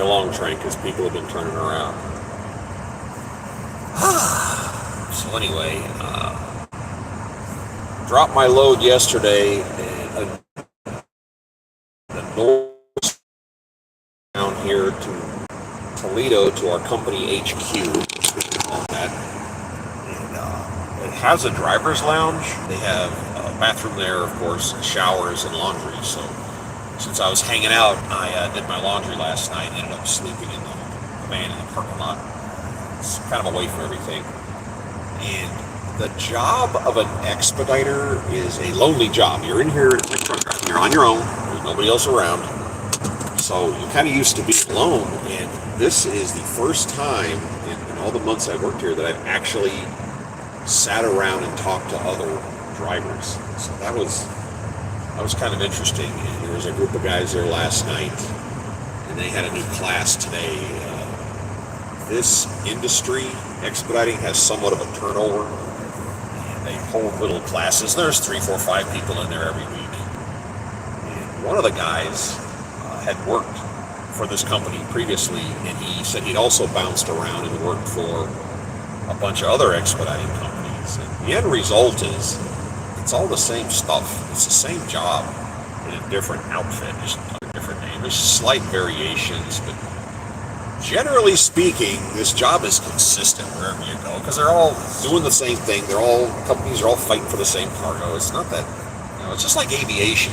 a long train because people have been turning around. So anyway, dropped my load yesterday and the north down here to Toledo to our company HQ, as we call that. And it has a driver's lounge. They have a bathroom there, of course, showers and laundry. So since I was hanging out, I did my laundry last night and ended up sleeping in the van in the parking lot. It's kind of away from everything. And the job of an expediter is a lonely job. You're in here, it's like truck driving. You're on your own. There's nobody else around. So you're kind of used to being alone. And this is the first time in all the months I've worked here that I've actually sat around and talked to other drivers. So that was kind of interesting. And there was a group of guys there last night, and they had a new class today. This industry, expediting, has somewhat of a turnover. And they hold little classes. There's 3, 4, 5 people in there every week. And one of the guys had worked for this company previously, and he said he'd also bounced around and worked for a bunch of other expediting companies. And the end result is it's all the same stuff. It's the same job in a different outfit, just a different name. There's slight variations, but generally speaking, this job is consistent wherever you go because they're all doing the same thing. Companies are all fighting for the same cargo. It's not that, it's just like aviation.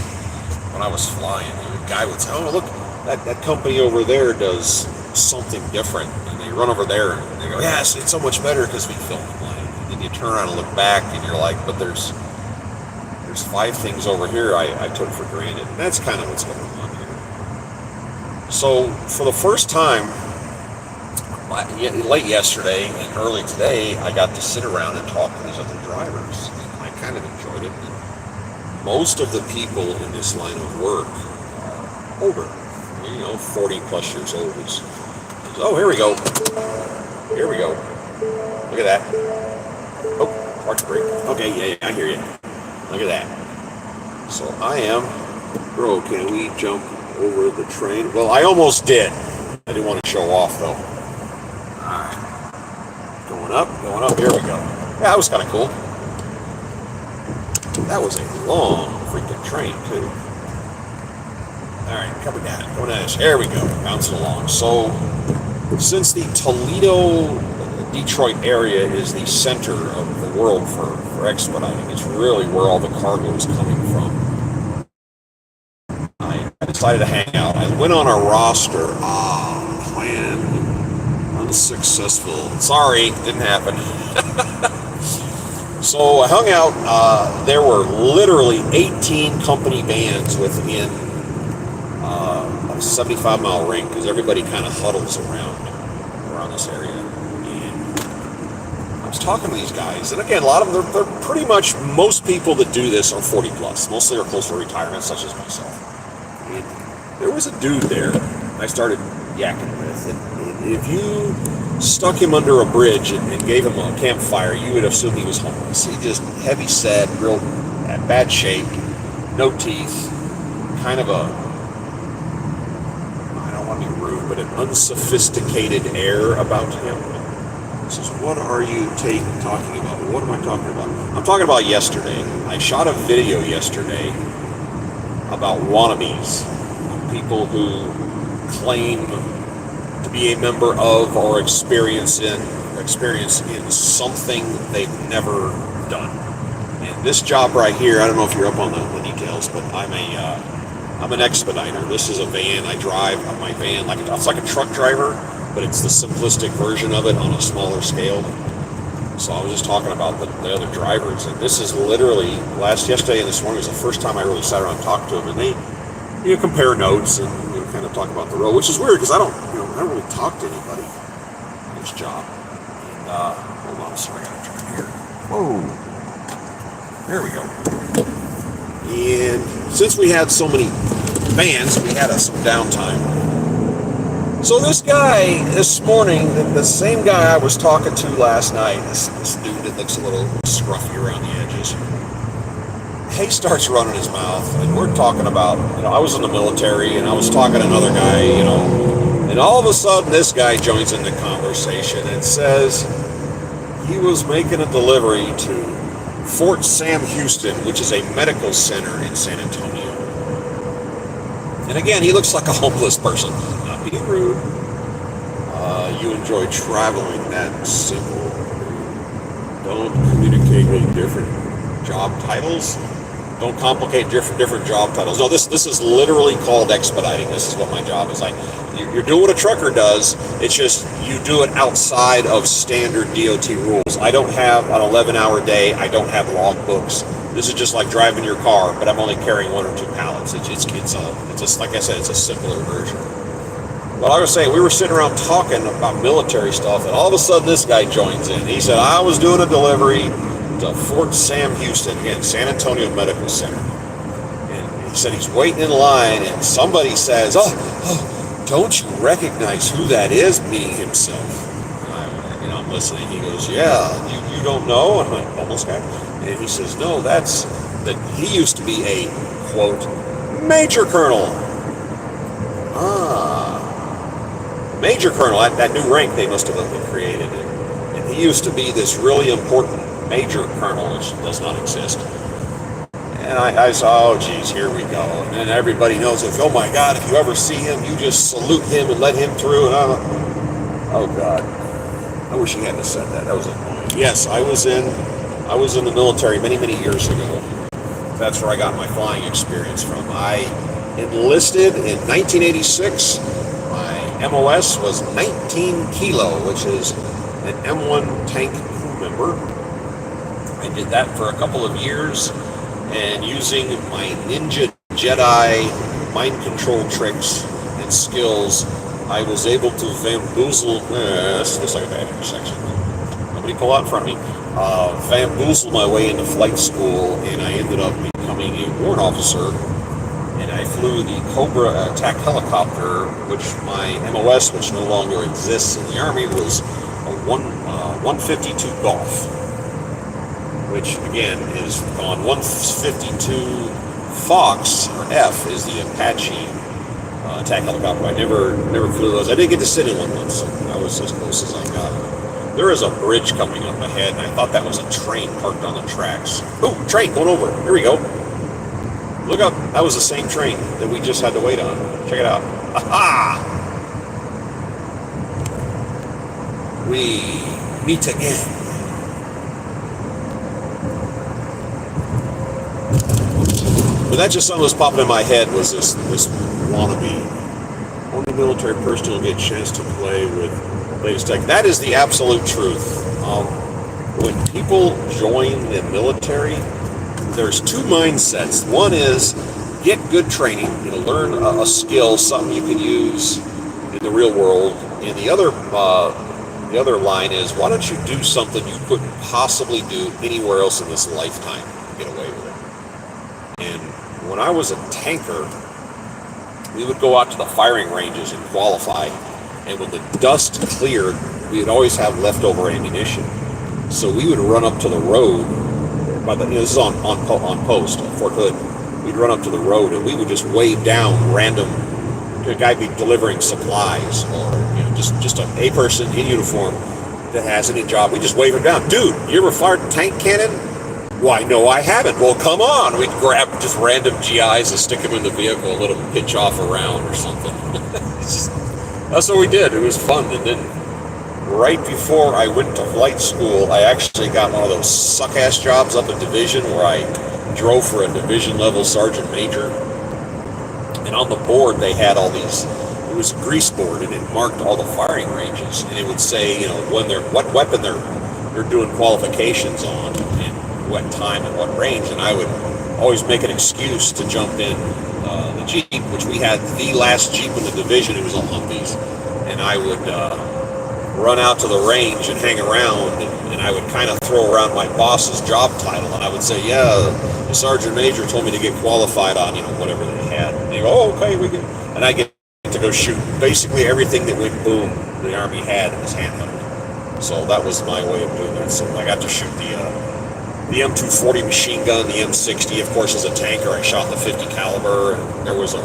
When I was flying, the guy would say, "Oh, look, that company over there does something different," and they run over there and they go, "Yes, it's so much better because we filmed the plane." And then you turn around and look back, and you're like, "But there's 5 things over here I took for granted." And that's kind of what's going on here. So for the first time, late yesterday and early today, I got to sit around and talk to these other drivers, and I kind of enjoyed it. Most of the people in this line of work are older, 40 plus years old. Oh, here we go. Here we go. Look at that. Oh, park brake. Okay, yeah, I hear you. Look at that. So I am. Bro, can we jump over the train? Well, I almost did. I didn't want to show off, though. All right. Going up. Here we go. Yeah, that was kind of cool. That was a long freaking train, too. All right, coming down at us. There we go, bouncing along. So, since the Toledo, Detroit area is the center of the world for expediting, it's really where all the cargo is coming from. I decided to hang out. I went on a roster. Plan unsuccessful. Sorry, didn't happen. So I hung out. There were literally 18 company vans within a 75-mile ring because everybody kind of huddles around this area. And I was talking to these guys, and again, a lot of them, they're pretty much, most people that do this are 40 plus. Mostly are close to retirement, such as myself. And there was a dude there I started yakking with, and if you stuck him under a bridge and gave him a campfire, you would assume he was homeless. He just heavy set, real bad shape, no teeth, kind of I don't want to be rude, but an unsophisticated air about him. He says, "What are you talking about?" What am I talking about? I'm talking about yesterday. I shot a video yesterday about wannabes, people who claim to be a member of or experience in something they've never done. And this job right here, I don't know if you're up on the details, but I'm an expediter. This is a van. I drive my van it's like a truck driver, but it's the simplistic version of it on a smaller scale. So I was just talking about the other drivers, and this is literally yesterday and this morning was the first time I really sat around and talked to them, and they compare notes and kind of talk about the road, which is weird because I don't really talk to anybody in this job. And hold on, sorry, I gotta turn here. Whoa, there we go. And since we had so many vans, we had some downtime. So this guy this morning, the same guy I was talking to last night, this dude that looks a little scruffy around the edges, he starts running his mouth, and we're talking about, I was in the military, and I was talking to another guy, And all of a sudden, this guy joins in the conversation and says he was making a delivery to Fort Sam Houston, which is a medical center in San Antonio. And again, he looks like a homeless person. Not being rude. You enjoy traveling, that simple. Don't communicate with different job titles. Don't complicate different job titles. No, this is literally called expediting. This is what my job is like. You're doing what a trucker does. It's just you do it outside of standard DOT rules. I don't have an 11-hour day. I don't have log books. This is just like driving your car, but I'm only carrying 1 or 2 pallets. It's just like I said, it's a simpler version. Well, I was saying, we were sitting around talking about military stuff, and all of a sudden this guy joins in. He said, I was doing a delivery to Fort Sam Houston, again, San Antonio Medical Center. And he said he's waiting in line, and somebody says, oh, don't you recognize who that is, meaning himself? And I'm listening. He goes, yeah, you don't know? And I'm like, almost guy. And he says, no, he used to be a, quote, Major Colonel. Major Colonel, that new rank they must have created. And he used to be this really important Major Colonel, which does not exist. And I saw, oh, geez, here we go. And then everybody knows, if, oh, my God, if you ever see him, you just salute him and let him through. And oh, God. I wish he hadn't said that. That was annoying. Yes, I was in the military many, many years ago. That's where I got my flying experience from. I enlisted in 1986. My MOS was 19 Kilo, which is an M1 tank crew member. I did that for a couple of years, and using my Ninja Jedi mind control tricks and skills, I was able to bamboozle, this looks like a bad intersection. Nobody pull out in front of me. Bamboozle my way into flight school, and I ended up becoming a warrant officer, and I flew the Cobra attack helicopter, which my MOS, which no longer exists in the Army, was a 152 Golf, which again is on 152 Fox, or F, is the Apache attack helicopter. I never flew those. I did get to sit in one once. I was as close as I got. There is a bridge coming up ahead, and I thought that was a train parked on the tracks. Oh, train going over. Here we go. Look up. That was the same train that we just had to wait on. Check it out. Aha! We meet again. But that just something that was popping in my head was this wannabe. Only military person will get a chance to play with latest tech. That is the absolute truth. When people join the military, there's 2 mindsets. One is get good training, learn a skill, something you can use in the real world. And the other line is, why don't you do something you couldn't possibly do anywhere else in this lifetime? Get away with it. And when I was a tanker, we would go out to the firing ranges and qualify. And when the dust cleared, we would always have leftover ammunition. So we would run up to the road. This is on post, Fort Hood. We'd run up to the road and we would just wave down random. A guy be delivering supplies, or just a person in uniform that has any job. We just wave him down. Dude, you ever fired a tank cannon? Why, no, I haven't. Well, come on. We'd grab just random GIs and stick them in the vehicle and let them pitch off around or something. That's what we did. It was fun. And then right before I went to flight school, I actually got one of those suck-ass jobs up at Division where I drove for a division-level sergeant major. And on the board, they had all these, it was a grease board, and it marked all the firing ranges. And it would say, what weapon they're doing qualifications on, and what time and what range. And I would always make an excuse to jump in the Jeep, which we had the last Jeep in the division. It was a Wannabees. And I would run out to the range and hang around, and I would kind of throw around my boss's job title, and I would say, yeah, the sergeant major told me to get qualified on, whatever they had. And they go, oh, okay, we can. And I get to go shoot basically everything that went boom the Army had in his handheld. So that was my way of doing that. So I got to shoot the M240 machine gun, the M60, of course, as a tanker. I shot the 50 caliber, and there was a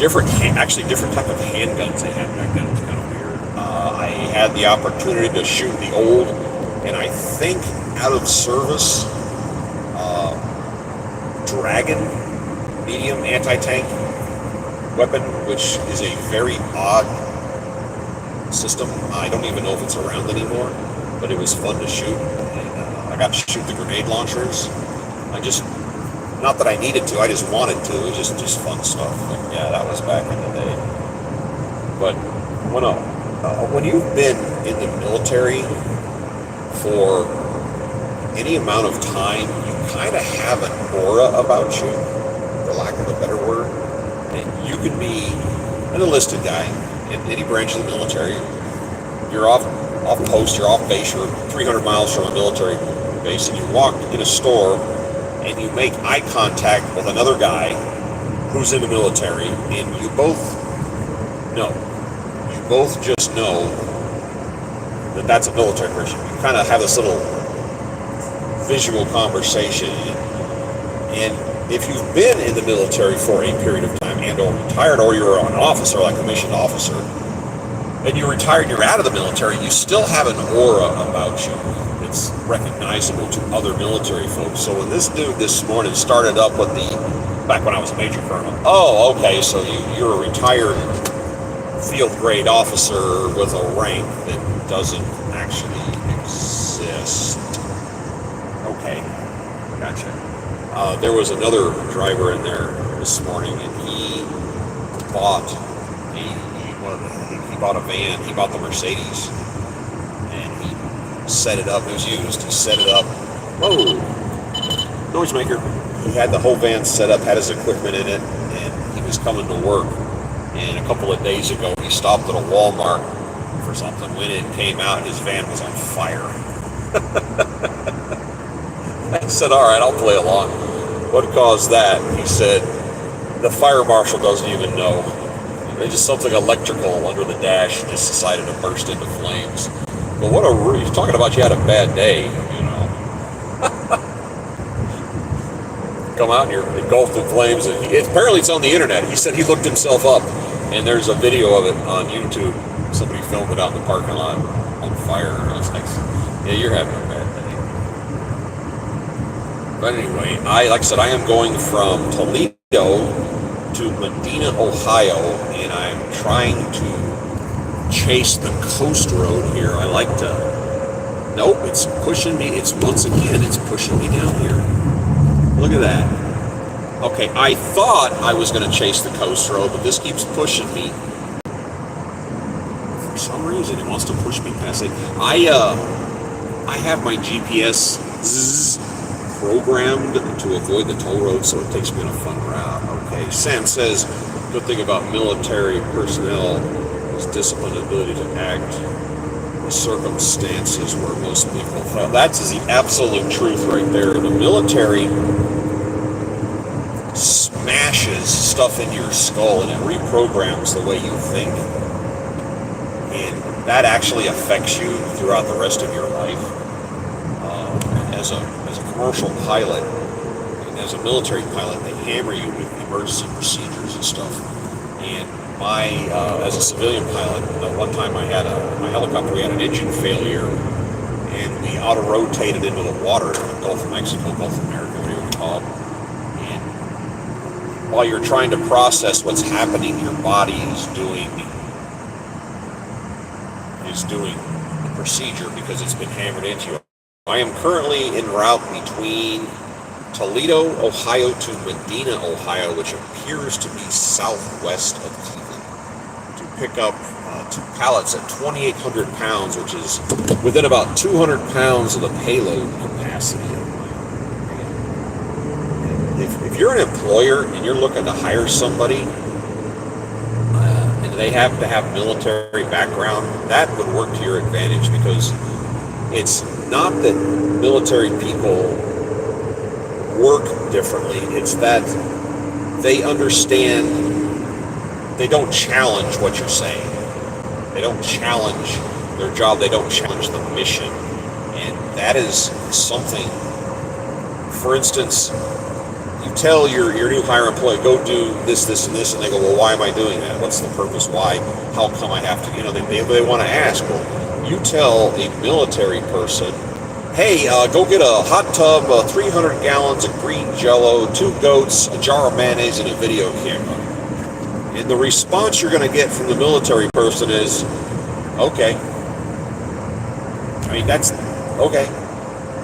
actually different type of handguns they had back then. It was kind of weird. I had the opportunity to shoot the old, and I think out of service, Dragon medium anti-tank weapon, which is a very odd system. I don't even know if it's around anymore, but it was fun to shoot. And I got to shoot the grenade launchers. Not that I needed to, I just wanted to. It was just fun stuff. But yeah, that was back in the day. But when you've been in the military for any amount of time, you kind of have an aura about you, for lack of a better word. And you can be an enlisted guy in any branch of the military. You're off post, you're off base, you're 300 miles from a military base, and you walk in a store and you make eye contact with another guy who's in the military, and you both just know that that's a military person. You kind of have this little visual conversation. And if you've been in the military for a period of time and or retired, or you're an officer, like a commissioned officer, and you're retired, you're out of the military, you still have an aura about you. It's recognizable to other military folks. So when this dude this morning started up with back when I was a major colonel, oh, okay, so you're a retired field grade officer with a rank that doesn't actually exist. Okay, gotcha. There was another driver in there this morning, and he bought a van. He bought the Mercedes, and he set it up. It was used. He set it up. Whoa, noisemaker. He had the whole van set up, had his equipment in it, and he was coming to work. And a couple of days ago, he stopped at a Walmart for something. Went in, came out, and his van was on fire. I said, all right, I'll play along. What caused that? He said, the fire marshal doesn't even know. There's just something electrical under the dash just decided to burst into flames. But he's talking about you had a bad day, you know. Come out and you're engulfed in flames. And apparently it's on the internet. He said he looked himself up, and there's a video of it on YouTube. Somebody filmed it out in the parking lot on fire. And I was like, yeah, you're having a bad day. But anyway, like I said, I am going from Toledo to Medina, Ohio, and I'm trying to chase the coast road here. I like to... Nope, it's pushing me. Once again, it's pushing me down here. Look at that. Okay, I thought I was going to chase the coast road, but this keeps pushing me. For some reason, it wants to push me past it. I have my GPS programmed to avoid the toll road, so it takes me on a fun route. Okay, Sam says, good thing about military personnel is disciplined ability to act in circumstances where most people fail. That's the absolute truth right there. The military smashes stuff into your skull, and it reprograms the way you think. And that actually affects you throughout the rest of your life. As a commercial pilot, and as a military pilot, they hammer you with emergency procedures and stuff. And as a civilian pilot, one time my helicopter, we had an engine failure, and we auto-rotated into the water in the Gulf of Mexico, Gulf of America, whatever you call it. And while you're trying to process what's happening, your body is doing the procedure because it's been hammered into you. I am currently en route between Toledo, Ohio to Medina, Ohio, which appears to be southwest of Cleveland, to pick up 2 pallets at 2,800 pounds, which is within about 200 pounds of the payload capacity of mine. If you're an employer and you're looking to hire somebody, and they have to have military background, that would work to your advantage, because it's not that military people work differently, it's that they understand, they don't challenge what you're saying. They don't challenge their job, they don't challenge the mission. And that is something, for instance, you tell your new hire employee, go do this, this, and this, and they go, well, why am I doing that? What's the purpose? Why? How come I have to? They want to ask. Well, you tell a military person, hey, go get a hot tub, 300 gallons of green Jell-O, 2 goats, a jar of mayonnaise, and a video camera. And the response you're going to get from the military person is, okay. I mean, that's okay.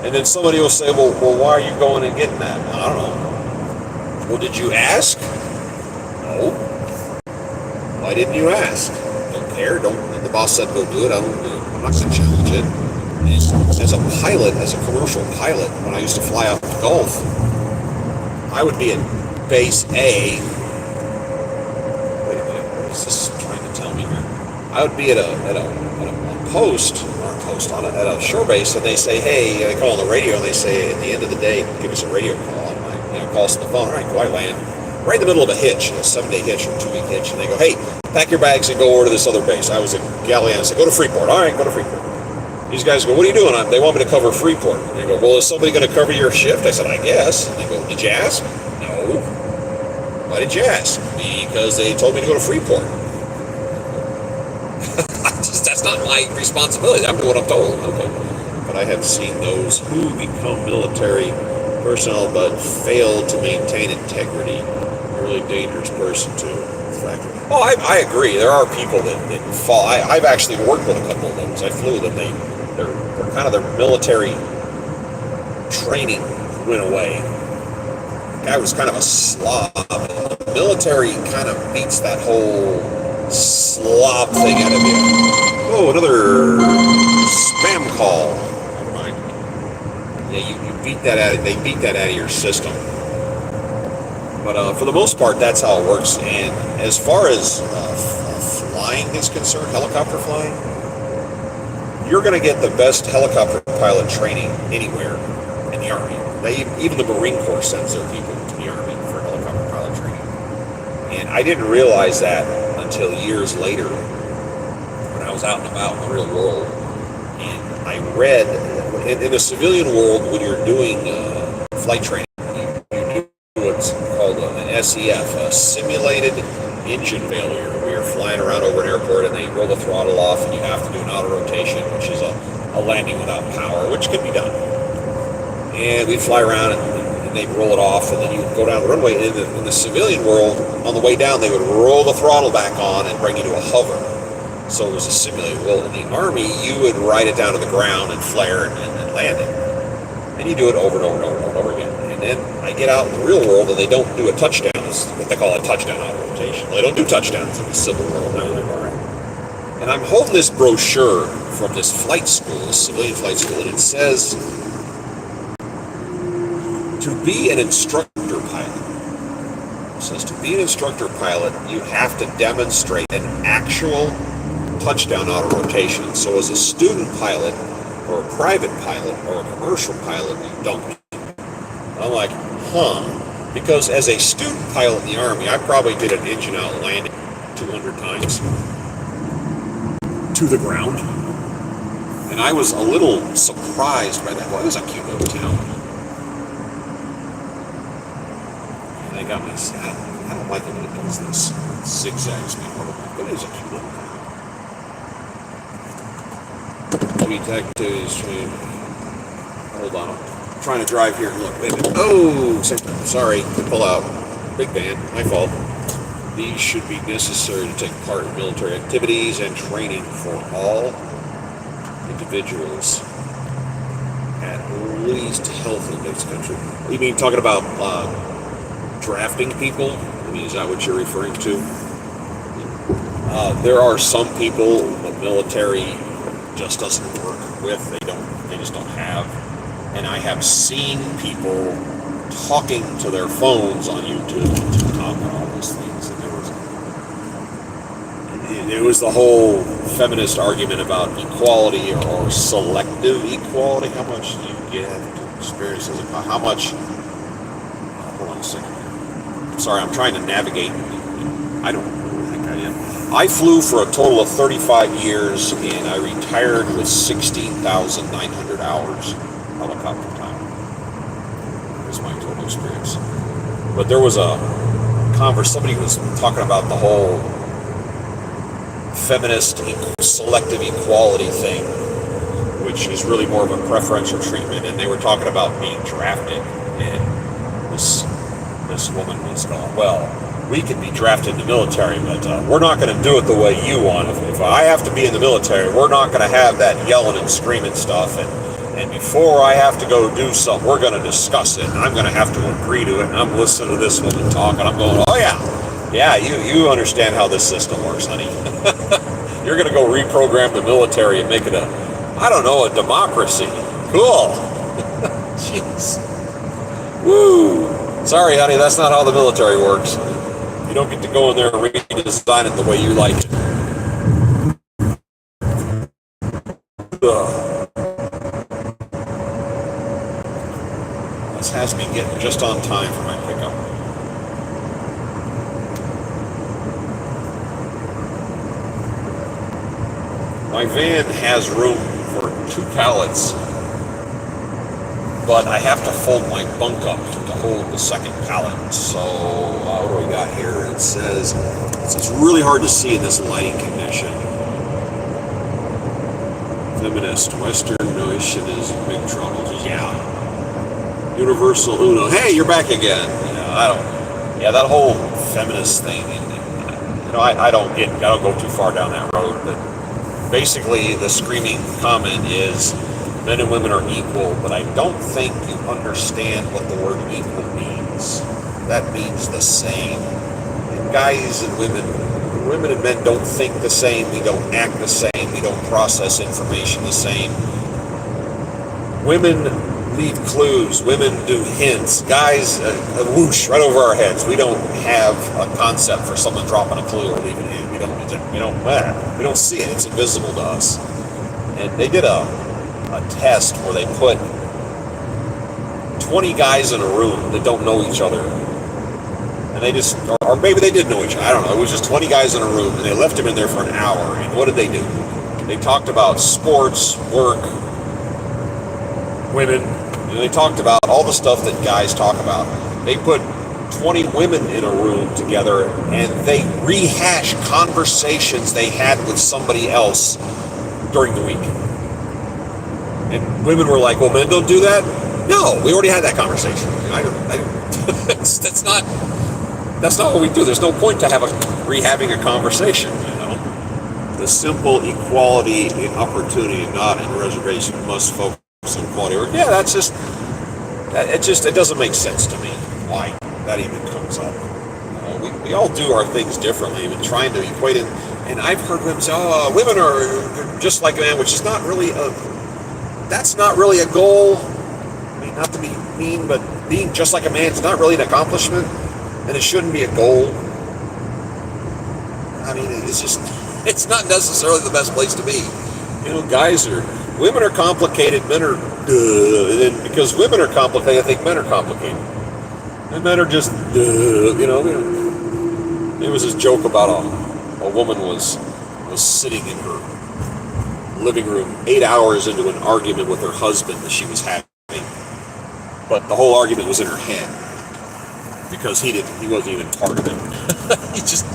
And then somebody will say, well, why are you going and getting that? I don't know. Well, did you ask? No. Why didn't you ask? Don't care. Don't. The boss said go do it. I'm not going to challenge it. As a pilot, as a commercial pilot, when I used to fly out to Gulf, I would be at base A. Wait a minute, what is this trying to tell me here? I would be at a post at a shore base, and they say, hey, they call on the radio, and they say at the end of the day, give us a radio call. And I call us on the phone. All right, go. I land right in the middle of a hitch, a 7-day hitch or 2-week hitch, and they go, hey, pack your bags and go over to this other base. I was at Galeana. I said, go to Freeport. All right, go to Freeport. These guys go, what are you doing? They want me to cover Freeport. And they go, well, is somebody going to cover your shift? I said, I guess. And they go, did you ask? No. Why did you ask? Because they told me to go to Freeport. That's not my responsibility. I'm doing what I'm told. Okay. But I have seen those who become military personnel but fail to maintain integrity. A really dangerous person too. Oh, I agree. There are people that fall. I've actually worked with a couple of those. I flew them. They're kind of their military training went away. The guy was kind of a slob. The military kind of beats that whole slob thing out of you. Oh, another spam call. Never mind. Yeah, you beat that out. They beat that out of your system. But for the most part, that's how it works. And as far as flying is concerned, helicopter flying, you're going to get the best helicopter pilot training anywhere in the Army. Even the Marine Corps sends their people to the Army for helicopter pilot training. And I didn't realize that until years later when I was out and about in the real world. And I read, in the civilian world, when you're doing flight training, what's called an SEF, a simulated engine failure, where you're flying around over an airport and they roll the throttle off and you have to do an auto rotation, which is a landing without power, which can be done. And we'd fly around and they'd roll it off, and then you would go down the runway. And in the civilian world, on the way down, they would roll the throttle back on and bring you to a hover. So it was a simulated. Well, in the Army, you would ride it down to the ground and flare and land it. And you do it over and over and over and over again. And then I get out in the real world, and they don't do a touchdown. It's what they call a touchdown auto rotation. Well, they don't do touchdowns in the civil world. And I'm holding this brochure from this flight school, this civilian flight school, and it says, to be an instructor pilot, it says to be an instructor pilot, you have to demonstrate an actual touchdown auto rotation. So as a student pilot, or a private pilot, or a commercial pilot, you don't. I'm like, because as a student pilot in the Army, I probably did an engine out landing 200 times to the ground. And I was a little surprised by that. Well, it was a cute little town. And they got me, I don't like it when it does this. It zigzags me. But it is a cute little town. Sweet activities. Hold on. I'm trying to drive here and look. Wait a minute. Oh, sorry. Pull out. Big van. My fault. These should be necessary to take part in military activities and training for all individuals at least health index country. You mean talking about drafting people? I mean, is that what you're referring to? There are some people the military just doesn't work with. They just don't have. And I have seen people talking to their phones on YouTube and TikTok and all those things. And it was the whole feminist argument about equality or selective equality. How much do you get to experience as how much? Hold on a second. I'm sorry, I'm trying to navigate. I don't know who the heck I am. I flew for a total of 35 years, and I retired with 16,900 hours helicopter time. That's my total experience. But there was a somebody was talking about the whole feminist selective equality thing, which is really more of a preferential treatment, and they were talking about being drafted, and this woman was going, well, we could be drafted in the military, but we're not going to do it the way you want. If I have to be in the military, we're not going to have that yelling and screaming stuff, and before I have to go do something, we're going to discuss it, and I'm going to have to agree to it, and I'm listening to this woman talk, and I'm going, oh yeah, you understand how this system works, honey. You're going to go reprogram the military and make it a democracy. Cool. Jeez. Woo. Sorry, honey, that's not how the military works. You don't get to go in there and redesign it the way you like it. This has me getting just on time for my pickup. My van has room for 2 pallets, but I have to fold my bunk up to hold the second pallet. So what do we got here? It says it's really hard to see in this lighting condition. Feminist Western notion is big trouble. Yeah. Universal Uno. Hey, you're back again. That whole feminist thing. I don't go too far down that road, but basically the screaming comment is men and women are equal, but I don't think you understand what the word equal means. That means the same. And guys and women and men don't think the same, we don't act the same, we don't process information the same. Women leave clues, women do hints, guys whoosh right over our heads. We don't have a concept for someone dropping a clue or leaving a hint. We don't see it, it's invisible to us. And they did a test where they put 20 guys in a room that don't know each other, and they just, or maybe they did know each other, I don't know, it was just 20 guys in a room, and they left them in there for an hour, and what did they do? They talked about sports, work, women, and they talked about all the stuff that guys talk about. They put 20 women in a room together, and they rehash conversations they had with somebody else during the week. And women were like, well, men don't do that? No, we already had that conversation. That's not what we do. There's no point to rehabbing a conversation, The simple equality in opportunity, not in reservation, must focus on quality work. Yeah, it doesn't make sense to me why that even comes up. We all do our things differently, even trying to equate it. And I've heard women say, oh, women are just like a man, which is not really that's not really a goal. I mean, not to be mean, but being just like a man is not really an accomplishment, and it shouldn't be a goal. I mean, it's not necessarily the best place to be. Women are complicated, men are, and because women are complicated, I think men are complicated. And men are just, There was this joke about a woman was sitting in her living room 8 hours into an argument with her husband that she was having, but the whole argument was in her head because he wasn't even part of it.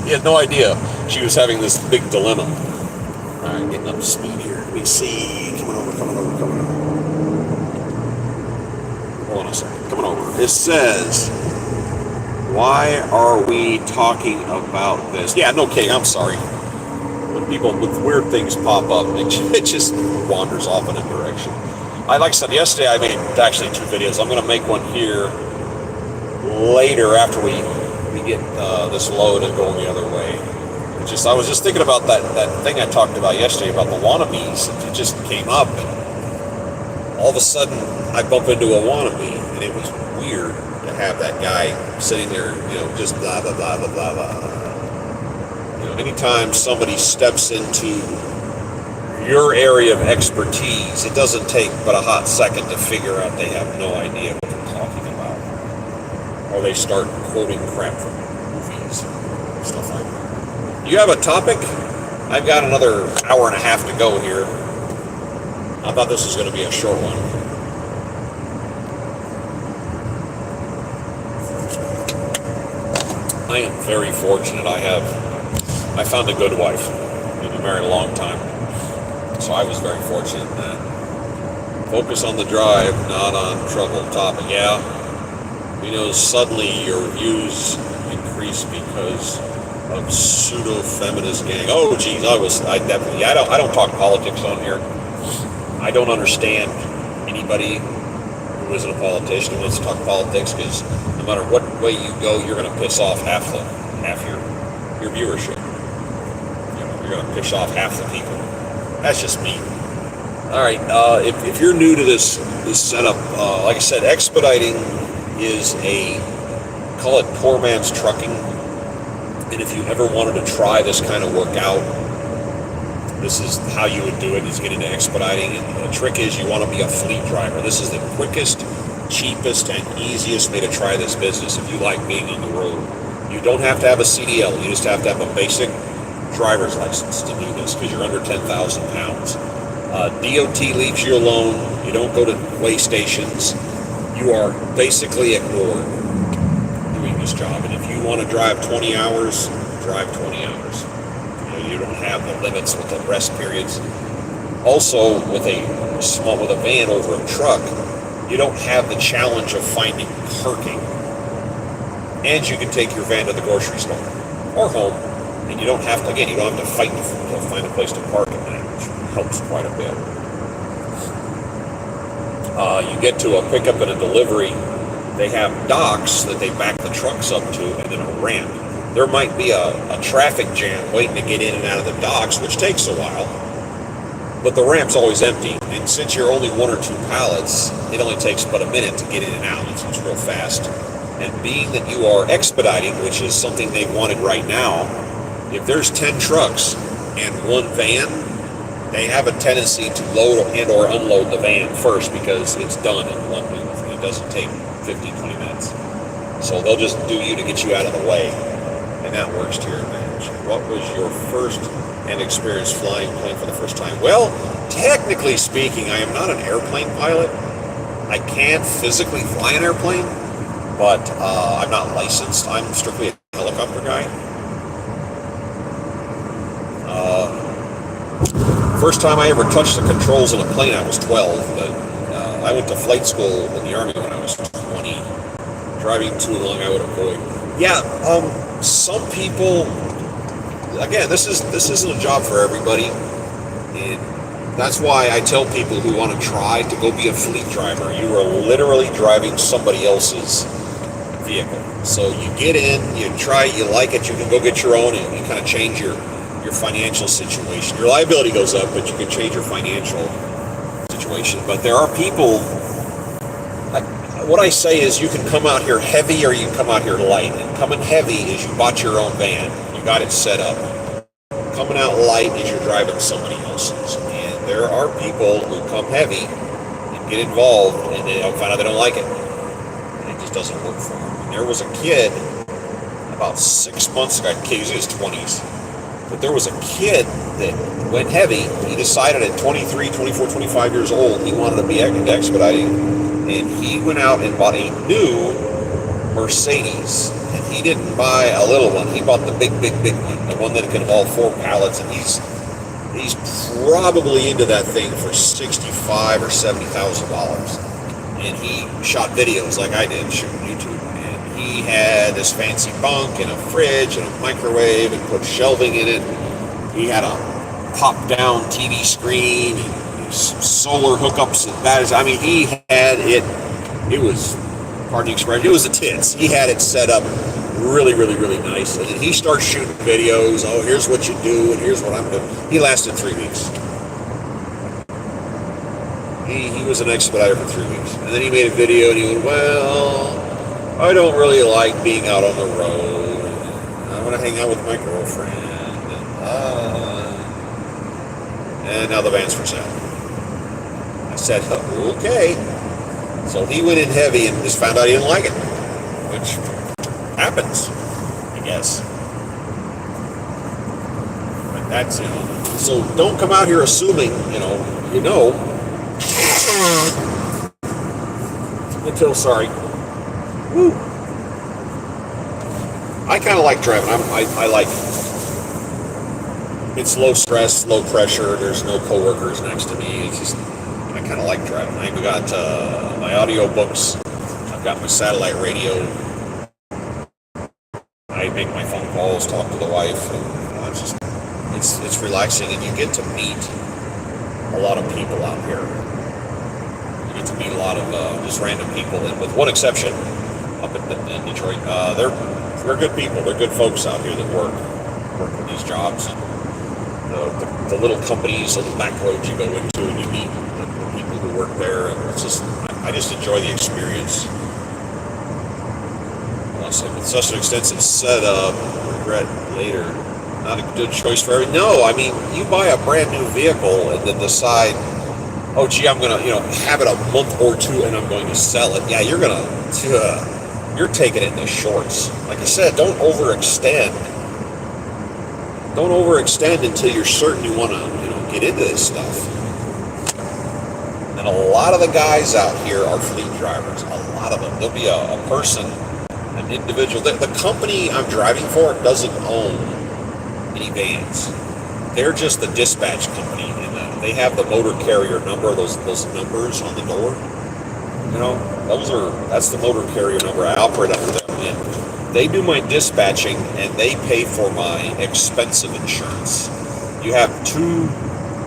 He had no idea she was having this big dilemma. All right, getting up to speed here. Let me see. Coming over. Hold on a second. Coming over. It says, why are we talking about this? Yeah, no kidding. I'm sorry. When people with weird things pop up, it just wanders off in a direction. Like I said, yesterday I made actually 2 videos. I'm going to make one here later after we get this load and going the other way. I was just thinking about that thing I talked about yesterday about the Wannabees. It just came up, and all of a sudden I bump into a wannabe, and it was weird to have that guy sitting there, just blah, blah, blah, blah, blah, blah. Anytime somebody steps into your area of expertise, it doesn't take but a hot second to figure out they have no idea what they're talking about. Or they start quoting crap from movies, stuff like that. You have a topic? I've got another hour and a half to go here. I thought this was going to be a short one. I am very fortunate. I found a good wife. We've been married a long time. So I was very fortunate in that. Focus on the drive, not on trouble topic. Yeah, suddenly your views increase because of pseudo-feminist gang. Oh, geez, I don't talk politics on here. I don't understand anybody who isn't a politician who wants to talk politics, because no matter what way you go, you're going to piss off half your viewership. You're going to piss off half the people. That's just me. All right, if you're new to this setup, like I said, expediting is call it poor man's trucking. And if you ever wanted to try this kind of work out, this is how you would do it, is get into expediting. And the trick is you want to be a fleet driver. This is the quickest, cheapest, and easiest way to try this business if you like being on the road. You don't have to have a CDL. You just have to have a basic driver's license to do this, because you're under 10,000 pounds. DOT leaves you alone. You don't go to weigh stations. You are basically ignored doing this job. And if you want to drive 20 hours, drive 20 hours. You don't have the limits with the rest periods. Also, with a van over a truck, you don't have the challenge of finding parking. And you can take your van to the grocery store or home, and you don't have to fight to find a place to park at night, which helps quite a bit. You get to a pickup and a delivery, they have docks that they back the trucks up to, and then a ramp. There might be a traffic jam waiting to get in and out of the docks, which takes a while, but the ramp's always empty. And since you're only 1 or 2 pallets, it only takes but a minute to get in and out. It's real fast. And being that you are expediting, which is something they wanted right now, if there's 10 trucks and 1 van, they have a tendency to load and or unload the van first, because it's done in 1 move. It doesn't take 15, 20 minutes. So they'll just do you to get you out of the way. And that works to your advantage. What was your first and experience flying a plane for the first time? Well, technically speaking, I am not an airplane pilot. I can physically fly an airplane, but I'm not licensed. I'm strictly a helicopter guy. First time I ever touched the controls in a plane, I was 12, but I went to flight school in the Army when I was 20. Driving too long, I would avoid. Yeah, some people, again, this isn't a job for everybody, and that's why I tell people who want to try to go be a fleet driver. You are literally driving somebody else's vehicle. So you get in, you try, you like it, you can go get your own, and you kind of change your financial situation. Your liability goes up, but you can change your financial situation. But there are people, what I say is, you can come out here heavy or you can come out here light. And coming heavy is you bought your own van, you got it set up. Coming out light is you're driving somebody else's. And there are people who come heavy and get involved, and they find out they don't like it. And it just doesn't work for them. And there was a kid about 6 months ago, he was in his 20s. But there was a kid that went heavy. He decided at 23, 24, 25 years old, he wanted to be into expediting. And he went out and bought a new Mercedes. And he didn't buy a little one. He bought the big one, the one that can haul 4 pallets. And he's probably into that thing for $65,000 or $70,000. And he shot videos like I did, shooting YouTube. He had this fancy bunk and a fridge and a microwave and put shelving in it. He had a pop-down TV screen and solar hookups and batteries. I mean, he had it. It was, pardon the expression, it was the tits. He had it set up really, really, really nice. And then he starts shooting videos. Oh, here's what you do and here's what I'm doing. He lasted 3 weeks. He was an expediter for 3 weeks. And then he made a video and he went, well, I don't really like being out on the road. I want to hang out with my girlfriend. And now the van's for sale. I said, okay. So he went in heavy and just found out he didn't like it, which happens, I guess. But that's it. So don't come out here assuming, you know. Until, sorry. Woo. I kind of like driving. I like it's low stress, low pressure. There's no coworkers next to me. It's just I kind of like driving. I've got my audio books. I've got my satellite radio. I make my phone calls, talk to the wife, and it's just it's relaxing, and you get to meet a lot of people out here. You get to meet a lot of just random people, and with one exception, up in Detroit, they're good people. They're good folks out here that work in these jobs. The little companies, the little back roads you go into, and you meet the people who work there, and it's just I just enjoy the experience. With such an extensive setup, regret later, not a good choice for everyone. No, I mean, you buy a brand new vehicle and then decide, oh gee, I'm gonna, have it a month or two and I'm going to sell it. Yeah, you're taking it in the shorts. Like I said, don't overextend. Don't overextend until you're certain you want to, get into this stuff. And a lot of the guys out here are fleet drivers. A lot of them. There'll be a person, an individual. The company I'm driving for doesn't own any vans. They're just the dispatch company, and they have the motor carrier number. Those numbers on the door. That's the motor carrier number. I operate under them, and they do my dispatching, and they pay for my expensive insurance. You have two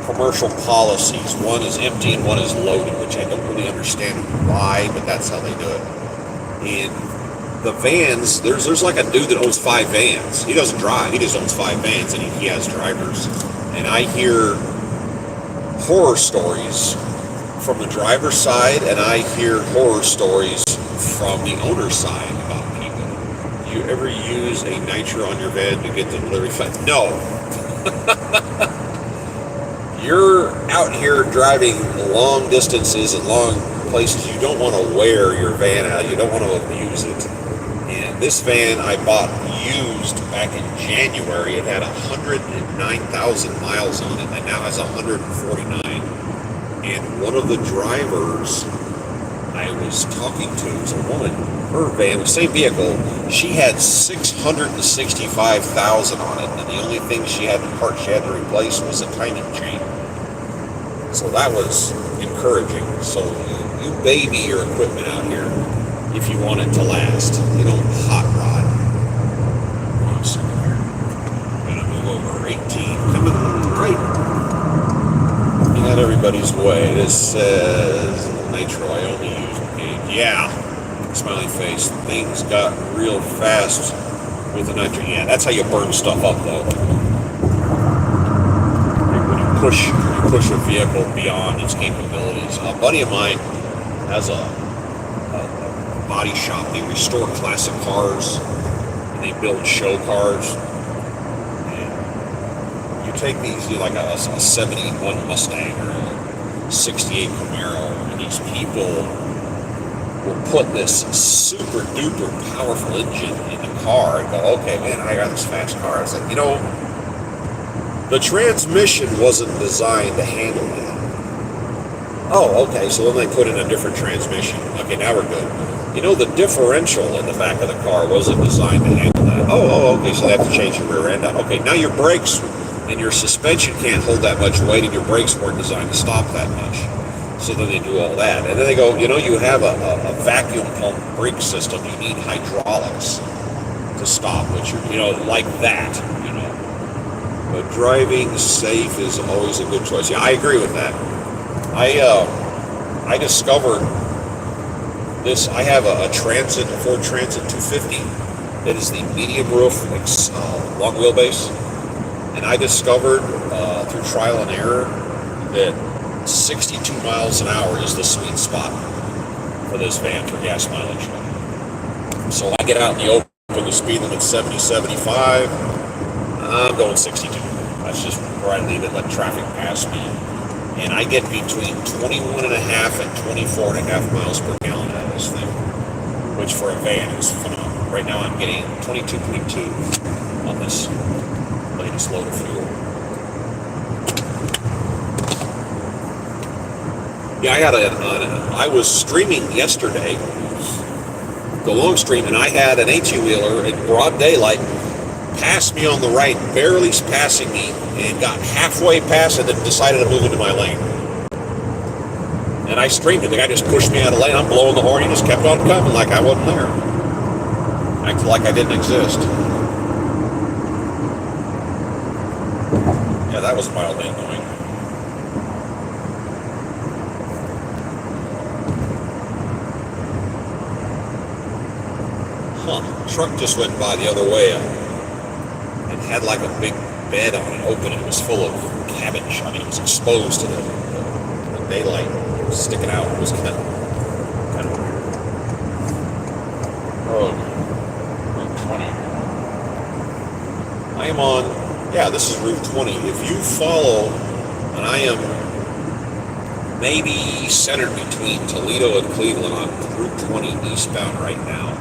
commercial policies. One is empty and one is loaded, which I don't really understand why, but that's how they do it. And the vans, there's like a dude that owns 5 vans. He doesn't drive, he just owns 5 vans, and he has drivers. And I hear horror stories from the driver's side, and I hear horror stories from the owner's side about people. You ever use a nitro on your van to get the delivery fast? No. You're out here driving long distances and long places. You don't want to wear your van out. You don't want to abuse it. And this van I bought used back in January. It had 109,000 miles on it, and now has 149. And one of the drivers I was talking to was a woman. Her van, the same vehicle, she had 665,000 on it, and the only thing she had to replace was a timing chain. So that was encouraging. So you baby your equipment out here if you want it to last. You don't hot rod. Hold on a second here. I'm gonna move over 18. Coming right. Not everybody's way. This says nitro. I only use gauge. Yeah. Smiley face. Things got real fast with the nitro. Yeah, that's how you burn stuff up, though. When you push a vehicle beyond its capabilities. A buddy of mine has a body shop. They restore classic cars and they build show cars. And you take these, like a 71 Mustang or a 68 Camaro, and these people will put this super duper powerful engine in the car and go, okay, man, I got this fast car. It's like, the transmission wasn't designed to handle that. Oh, okay, so then they put in a different transmission. Okay, now we're good. The differential in the back of the car wasn't designed to handle that. Oh, okay, so they have to change your rear end out. Okay, now your brakes and your suspension can't hold that much weight, and your brakes weren't designed to stop that much. So then they do all that. And then they go, you have a vacuum pump brake system. You need hydraulics to stop, which like that, But driving safe is always a good choice. Yeah, I agree with that. I discovered this. I have a Ford Transit 250 that is the medium roof, long wheelbase. And I discovered through trial and error that 62 miles an hour is the sweet spot for this van for gas mileage. So I get out in the open, the speed limit 70, 75. I'm going 62. That's just where I leave it, let traffic pass me. And I get between 21 and a half and 24 and a half miles per gallon out of this thing, which for a van is phenomenal. Right now I'm getting 22.2 on this latest load of fuel. Yeah, I was streaming yesterday the long stream, and I had an 18-wheeler in broad daylight pass me on the right, barely passing me, and got halfway past it and decided to move into my lane. And I streamed it. The guy just pushed me out of the lane. I'm blowing the horn. He just kept on coming like I wasn't there. Acted like I didn't exist. Yeah, that was mildly annoying. Truck just went by the other way. It had like a big bed on it, open. It was full of cabbage. I mean, it was exposed to the daylight sticking out. It was kind of weird. Oh, Route 20. I am on, yeah, this is Route 20. If you follow, and I am maybe centered between Toledo and Cleveland on Route 20 eastbound right now.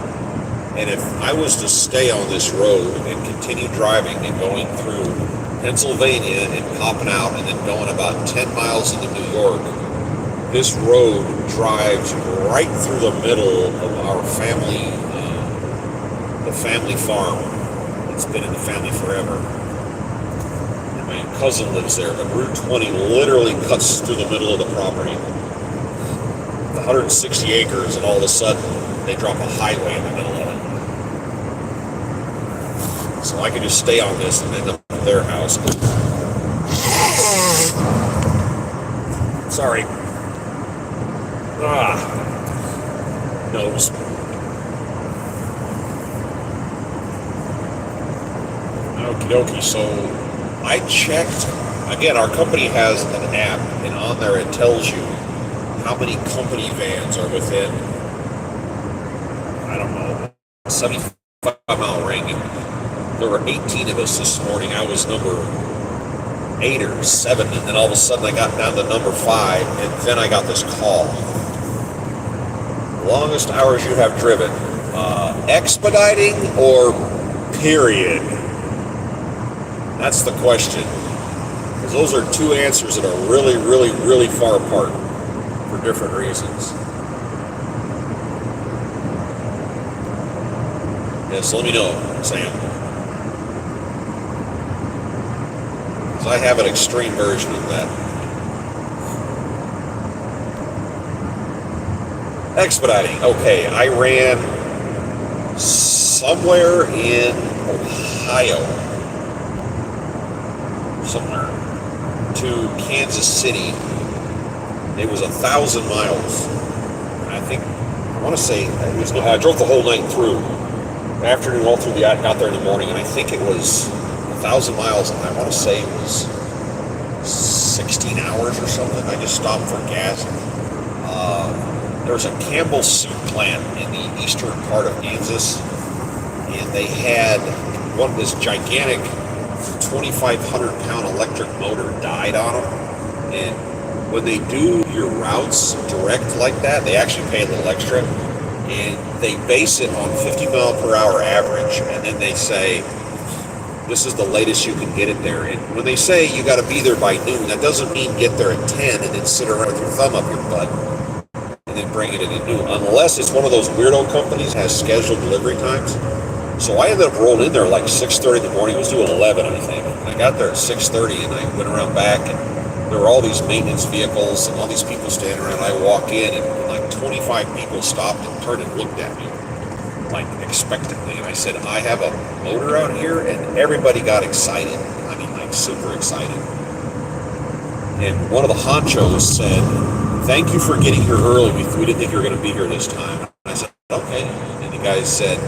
And if I was to stay on this road and continue driving and going through Pennsylvania and popping out and then going about 10 miles into New York, this road drives right through the middle of our family, the family farm. It's been in the family forever. And my cousin lives there, but Route 20 literally cuts through the middle of the property. The 160 acres, and all of a sudden, they drop a highway in the middle of it. So I could just stay on this and end up at their house. Sorry. Nose. Okie dokie. So I checked. Again, our company has an app, and on there it tells you how many company vans are within, I don't know, 75-mile ring. There were 18 of us this morning. I was number 8 or 7, and then all of a sudden I got down to number 5, and then I got this call. Longest hours you have driven, expediting or period? That's the question. Because those are two answers that are really, really, really far apart for different reasons. Yes, let me know, Sam. Because I have an extreme version of that. Expediting. Okay, I ran somewhere in Ohio, somewhere, to Kansas City. It was 1,000 miles. I think, I want to say, I drove the whole night through, afternoon all through got there in the morning, and I think it was 1,000 miles, and I want to say it was 16 hours or something. I just stopped for gas. There's a Campbell soup plant in the eastern part of Kansas, and they had this gigantic 2,500-pound electric motor died on them. And when they do your routes direct like that, they actually pay a little extra, and they base it on 50-mile-per-hour average, and then they say, this is the latest you can get it there. And when they say you got to be there by noon, that doesn't mean get there at 10 and then sit around with your thumb up your butt and then bring it in at noon, unless it's one of those weirdo companies that has scheduled delivery times. So I ended up rolling in there like 6:30 in the morning. It was due at 11, I think. And I got there at 6:30, and I went around back, and there were all these maintenance vehicles and all these people standing around. I walk in, and like 25 people stopped and turned and looked at me, like expectantly. And I said, I have a motor out here, and everybody got excited. I mean, like super excited. And one of the honchos said, thank you for getting here early. We didn't think you were going to be here this time. And I said, okay. And the guy said,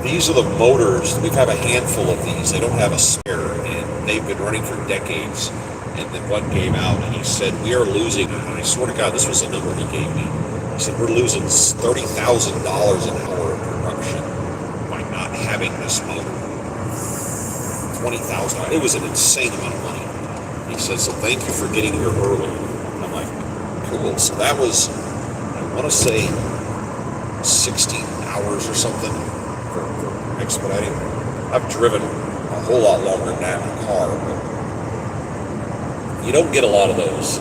these are the motors. We've had a handful of these. They don't have a spare, and they've been running for decades. And then one gave out, and he said, we are losing, and I swear to God, this was the number he gave me. He said, we're losing $30,000 an hour of production by not having this motor. $20,000. It was an insane amount of money. He said, so thank you for getting here early. And I'm like, cool. So that was, I want to say, 16 hours or something for expediting. I've driven a whole lot longer than that in a car, but you don't get a lot of those.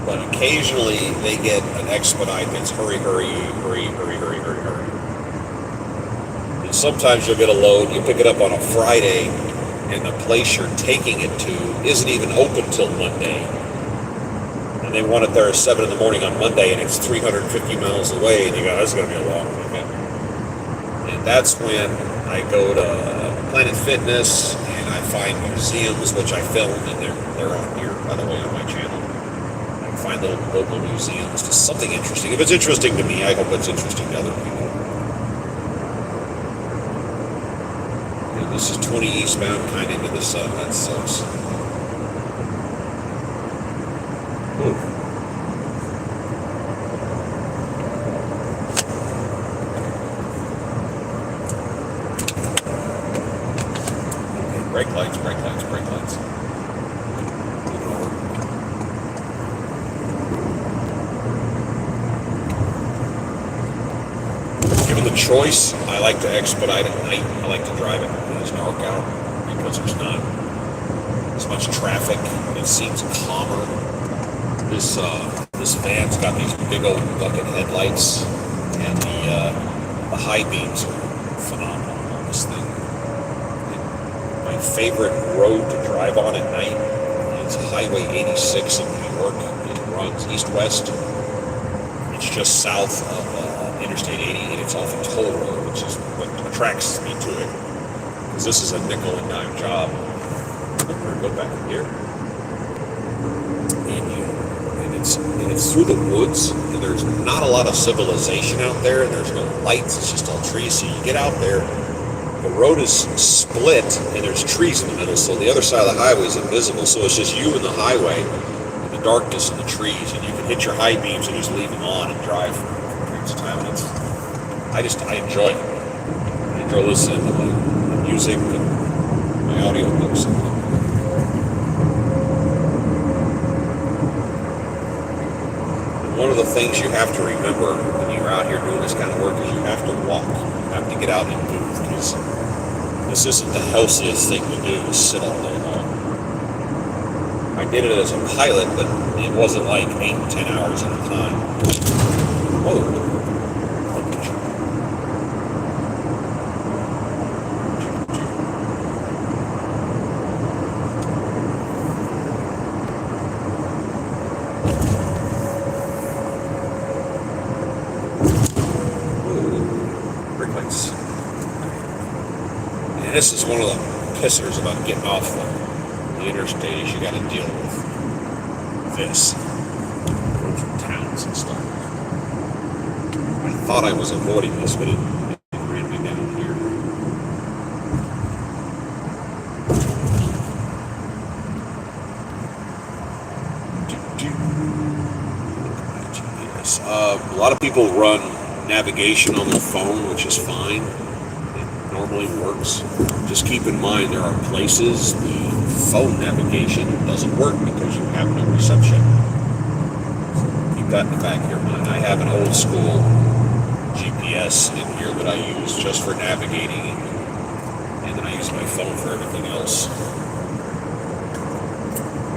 But occasionally they get an expedite that's hurry, hurry, hurry, hurry, hurry, hurry, hurry. And sometimes you'll get a load, you pick it up on a Friday, and the place you're taking it to isn't even open till Monday. And they want it there at 7 in the morning on Monday, and it's 350 miles away, and you go, that's going to be a long weekend. And that's when I go to Planet Fitness, and I find museums, which I film, and they're on here, by the way, on my channel. I find little local museums, just something interesting. If it's interesting to me, I hope it's interesting to other people. And this is 20 eastbound, kind of into the sun. That sucks. Brake lights, brake lights, brake lights. Given the choice, I like to expedite at night. I like to drive it when it's dark out because there's not as much traffic. It seems calmer. This van's got these big old bucket headlights, and the high beams are phenomenal on this thing. My favorite road to drive on at night is Highway 86 in New York. It runs east-west. It's just south of Interstate 80, and it's off a toll road, which is what attracts me to it. Because this is a nickel and dime job. Go back here. And it's through the woods, and there's not a lot of civilization out there, and there's no lights, it's just all trees. So you get out there, the road is split, and there's trees in the middle, so the other side of the highway is invisible, so it's just you and the highway, and the darkness and the trees, and you can hit your high beams and just leave them on and drive for periods of time, and I enjoy it. I enjoy listening to my music and my audiobooks. One of the things you have to remember when you're out here doing this kind of work is you have to walk. You have to get out and move, because this isn't the healthiest thing to do, is sit all day long. I did it as a pilot, but it wasn't like 8, 10 hours at a time. Whoa. And this is one of the pissers about getting off the interstate, is you got to deal with this. Going through towns and stuff. I thought I was avoiding this, but it ran me down here. GPS. A lot of people run navigation on their phone, which is fine. Normally works. Just keep in mind there are places the phone navigation doesn't work because you have no reception. Keep that in the back of your mind. I have an old school GPS in here that I use just for navigating, and then I use my phone for everything else.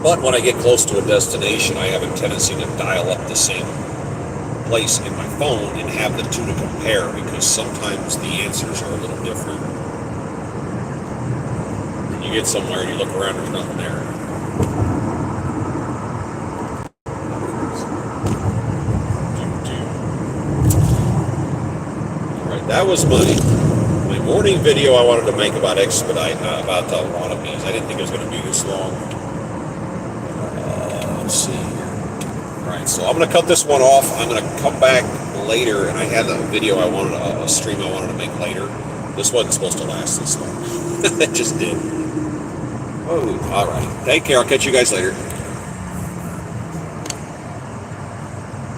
But when I get close to a destination, I have a tendency to dial up the same place in my phone and have the two to compare, because sometimes the answers are a little different. When you get somewhere and you look around, there's nothing there. Alright, that was my morning video I wanted to make about about Wannabees. I didn't think it was going to be this long. Let's see. Alright, so I'm going to cut this one off. I'm going to come back later, and I had a video a stream I wanted to make later. This wasn't supposed to last this long. It just did. Oh, alright. Take care. I'll catch you guys later.